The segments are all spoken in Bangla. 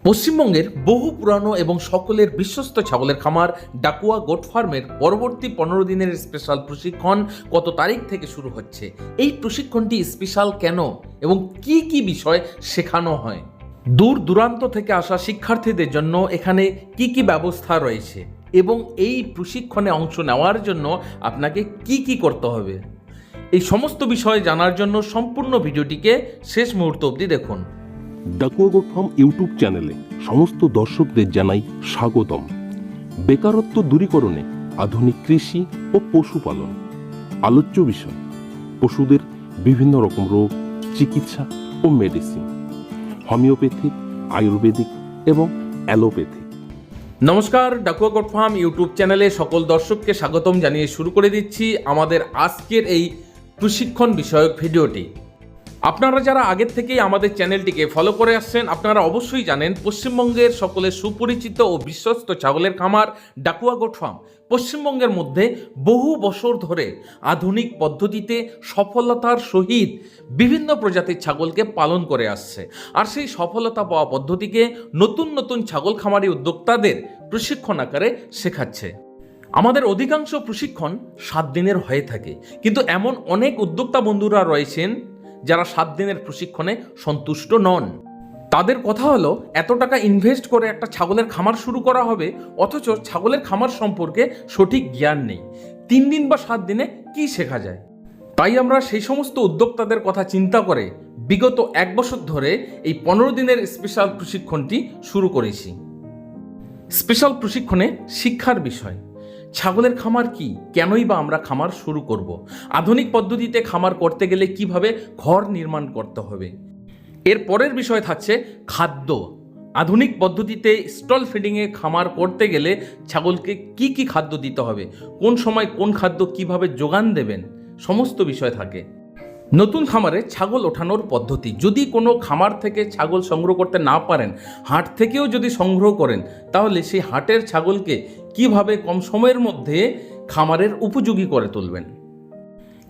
পশ্চিমবঙ্গের বহু পুরানো এবং সকলের বিশ্বস্ত ছাগলের খামার ডাকুয়া গোট ফার্মের পরবর্তী 15 দিনের স্পেশাল প্রশিক্ষণ কত তারিখ থেকে শুরু হচ্ছে। এই প্রশিক্ষণটি স্পেশাল কেন এবং কি কি বিষয় শেখানো হয়, দূর দূরান্ত থেকে আসা শিক্ষার্থীদের জন্য এখানে কি কি ব্যবস্থা রয়েছে এবং এই প্রশিক্ষণে অংশ নেওয়ার জন্য আপনাকে কি কি করতে হবে, এই সমস্ত বিষয় জানার জন্য সম্পূর্ণ ভিডিওটিকে শেষ মুহূর্ত অবধি দেখুন। ডাকুয়া গোট ফার্ম ইউটিউব চ্যানেলে সমস্ত দর্শকদের জানাই স্বাগতম। বেকারত্ব দূরীকরণে আধুনিক কৃষি ও পশুপালন আলোচ্য বিষয়। পশুদের বিভিন্ন রকম রোগ, চিকিৎসা ও মেডিসিন, হোমিওপ্যাথিক, আয়ুর্বেদিক এবং অ্যালোপ্যাথিক। নমস্কার, ডাকুয়া গোট ফার্ম ইউটিউব চ্যানেলে সকল দর্শককে স্বাগতম জানিয়ে শুরু করে দিচ্ছি আমাদের আজকের এই প্রশিক্ষণ বিষয়ক ভিডিওটি। আপনারা যারা আগের থেকেই আমাদের চ্যানেলটিকে ফলো করে আসছেন, আপনারা অবশ্যই জানেন পশ্চিমবঙ্গের সকলের সুপরিচিত ও বিশ্বস্ত ছাগলের খামার ডাকুয়া গোট ফার্ম পশ্চিমবঙ্গের মধ্যে বহু বছর ধরে আধুনিক পদ্ধতিতে সফলতার সহিত বিভিন্ন প্রজাতির ছাগলকে পালন করে আসছে। আর সেই সফলতা পাওয়া পদ্ধতিকে নতুন নতুন ছাগল খামারি উদ্যোক্তাদের প্রশিক্ষণ আকারে শেখাচ্ছে। আমাদের অধিকাংশ প্রশিক্ষণ 7 দিনের হয়ে থাকে, কিন্তু এমন অনেক উদ্যোক্তা বন্ধুরা রয়েছেন যারা 7 দিনের প্রশিক্ষণে সন্তুষ্ট নন। তাদের কথা হলো, এত টাকা ইনভেস্ট করে একটা ছাগলের খামার শুরু করা হবে, অথচ ছাগলের খামার সম্পর্কে সঠিক জ্ঞান নেই। 3 দিন বা 7 দিনে কি শেখা যায়? তাই আমরা সেই সমস্ত উদ্যোক্তাদের কথা চিন্তা করে বিগত 1 বছর ধরে এই 15 দিনের স্পেশাল প্রশিক্ষণটি শুরু করেছি। স্পেশাল প্রশিক্ষণে শিক্ষার বিষয়, ছাগলের খামার কি, কেনই বা আমরা খামার শুরু করব, আধুনিক পদ্ধতিতে খামার করতে গেলে কিভাবে ঘর নির্মাণ করতে হবে। এর পরের বিষয় থাকছে খাদ্য, আধুনিক পদ্ধতিতে স্টল ফিডিংয়ে খামার করতে গেলে ছাগলকে কি কি খাদ্য দিতে হবে, কোন সময় কোন খাদ্য কিভাবে যোগান দেবেন, সমস্ত বিষয় থাকে। নতুন খামারে ছাগল ওঠানোর পদ্ধতি, যদি কোনো খামার থেকে ছাগল সংগ্রহ করতে না পারেন, হাট থেকেও যদি সংগ্রহ করেন, তাহলে সেই হাটের ছাগলকে কিভাবে কম সময়ের মধ্যে খামারের উপযোগী করে তুলবেন।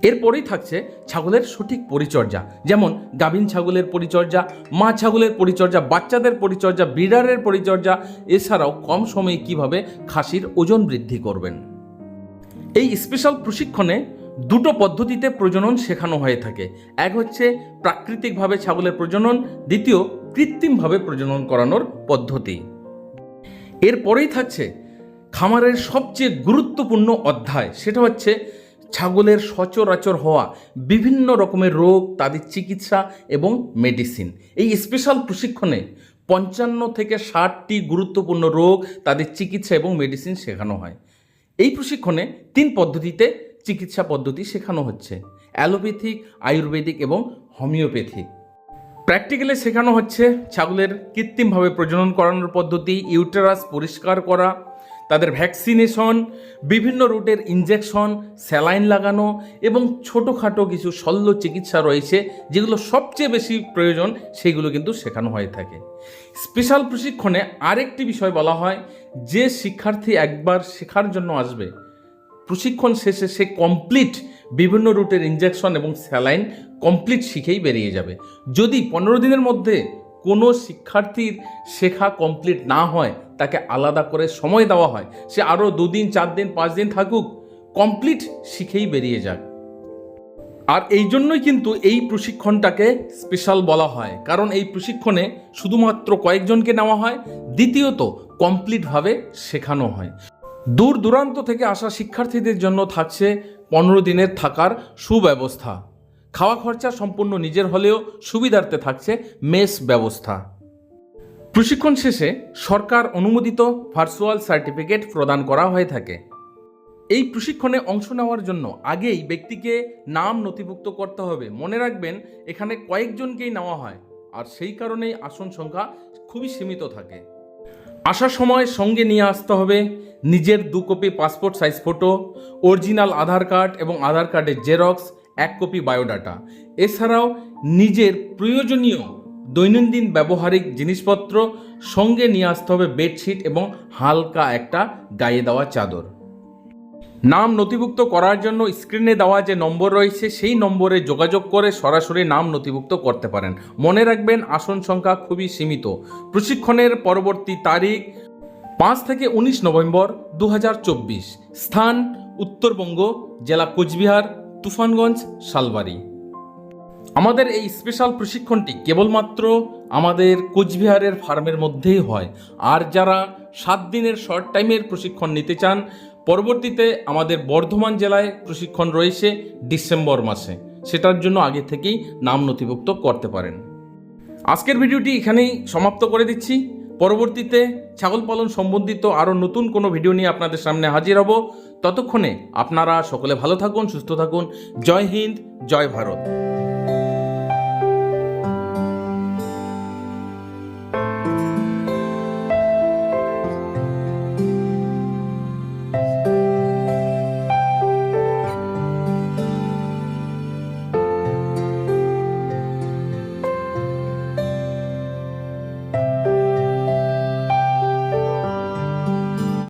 এরপরেই থাকছে ছাগলের সঠিক পরিচর্যা, যেমন গাভীন ছাগলের পরিচর্যা, মা ছাগলের পরিচর্যা, বাচ্চাদের পরিচর্যা, ব্রিডারের পরিচর্যা, এছাড়াও কম সময়ে কিভাবে খাসির ওজন বৃদ্ধি করবেন। এই স্পেশাল প্রশিক্ষণে 2টো পদ্ধতিতে প্রজনন শেখানো হয়ে থাকে। এক হচ্ছে প্রাকৃতিকভাবে ছাগলের প্রজনন, দ্বিতীয় কৃত্রিমভাবে প্রজনন করানোর পদ্ধতি। এরপরেই থাকছে খামারের সবচেয়ে গুরুত্বপূর্ণ অধ্যায়, সেটা হচ্ছে ছাগলের সচরাচর হওয়া বিভিন্ন রকমের রোগ, তাদের চিকিৎসা এবং মেডিসিন। এই স্পেশাল প্রশিক্ষণে 55 থেকে 60টি গুরুত্বপূর্ণ রোগ, তাদের চিকিৎসা এবং মেডিসিন শেখানো হয়। এই প্রশিক্ষণে 3 পদ্ধতিতে চিকিৎসা পদ্ধতি শেখানো হচ্ছে, অ্যালোপ্যাথিক, আয়ুর্বেদিক এবং হোমিওপ্যাথিক। প্র্যাকটিক্যালে শেখানো হচ্ছে ছাগলের কৃত্রিমভাবে প্রজনন করানোর পদ্ধতি, ইউটেরাস পরিষ্কার করা, তাদের ভ্যাকসিনেশন, বিভিন্ন রুটের ইনজেকশন, স্যালাইন লাগানো এবং ছোটোখাটো কিছু শল্য চিকিৎসা রয়েছে যেগুলো সবচেয়ে বেশি প্রয়োজন, সেগুলো কিন্তু শেখানো হয়ে থাকে। স্পেশাল প্রশিক্ষণে আরেকটি বিষয় বলা হয়, যে শিক্ষার্থী একবার শেখার জন্য আসবে, প্রশিক্ষণ শেষে সে কমপ্লিট বিভিন্ন রুটের ইনজেকশন এবং স্যালাইন কমপ্লিট শিখেই বেরিয়ে যাবে। যদি 15 দিনের মধ্যে কোনো শিক্ষার্থীর শেখা কমপ্লিট না হয়, তাকে আলাদা করে সময় দেওয়া হয়, সে আরও 2 দিন, 4 দিন, 5 দিন থাকুক, কমপ্লিট শিখেই বেরিয়ে যাক। আর এই জন্যই কিন্তু এই প্রশিক্ষণটাকে স্পেশাল বলা হয়, কারণ এই প্রশিক্ষণে শুধুমাত্র কয়েকজনকে নেওয়া হয়, দ্বিতীয়ত কমপ্লিটভাবে শেখানো হয়। দূর দূরান্ত থেকে আসা শিক্ষার্থীদের জন্য থাকছে 15 দিনের থাকার সুব্যবস্থা, খাওয়া খরচা সম্পূর্ণ নিজের হলেও সুবিধার্থে থাকছে মেস ব্যবস্থা। প্রশিক্ষণ শেষে সরকার অনুমোদিত ভার্চুয়াল সার্টিফিকেট প্রদান করা হয়ে থাকে। এই প্রশিক্ষণে অংশ নেওয়ার জন্য আগেই ব্যক্তিকে নাম নথিভুক্ত করতে হবে। মনে রাখবেন, এখানে কয়েকজনকেই নেওয়া হয়, আর সেই কারণেই আসন সংখ্যা খুবই সীমিত থাকে। আসার সময় সঙ্গে নিয়ে আসতে হবে নিজের 2 copy passport size photo, original Aadhaar card এবং আধার কার্ডের জেরক্স, 1 কপি বায়োডাটা। এছাড়াও নিজের প্রয়োজনীয় দৈনন্দিন ব্যবহারিক জিনিসপত্র সঙ্গে নিয়ে আসতে হবে, বেডশিট এবং হালকা একটা গায়ে দেওয়া চাদর। নাম নথিভুক্ত করার জন্য স্ক্রিনে দেওয়া যে নম্বর রয়েছে সেই নম্বরে যোগাযোগ করে সরাসরি নাম নথিভুক্ত করতে পারেন। মনে রাখবেন আসন সংখ্যা খুবই সীমিত। প্রশিক্ষণের পরবর্তী তারিখ 5 থেকে 19 নভেম্বর 2024। স্থান উত্তরবঙ্গ, জেলা কোচবিহার, তুফানগঞ্জ, শালবাড়ি। আমাদের এই স্পেশাল প্রশিক্ষণটি কেবলমাত্র আমাদের কোচবিহারের ফার্মের মধ্যেই হয়। আর যারা 7 দিনের শর্ট টাইমের প্রশিক্ষণ নিতে চান, পরবর্তীতে আমাদের বর্ধমান জেলায় প্রশিক্ষণ রয়েছে ডিসেম্বর মাসে, সেটার জন্য আগে থেকেই নাম নথিভুক্ত করতে পারেন। আজকের ভিডিওটি এখানেই সমাপ্ত করে দিচ্ছি। পরবর্তীতে ছাগল পালন সম্বন্ধিত আরও নতুন কোনো ভিডিও নিয়ে আপনাদের সামনে হাজির হব। ততক্ষণে আপনারা সকলে ভালো থাকুন, সুস্থ থাকুন। জয় হিন্দ, জয় ভারত।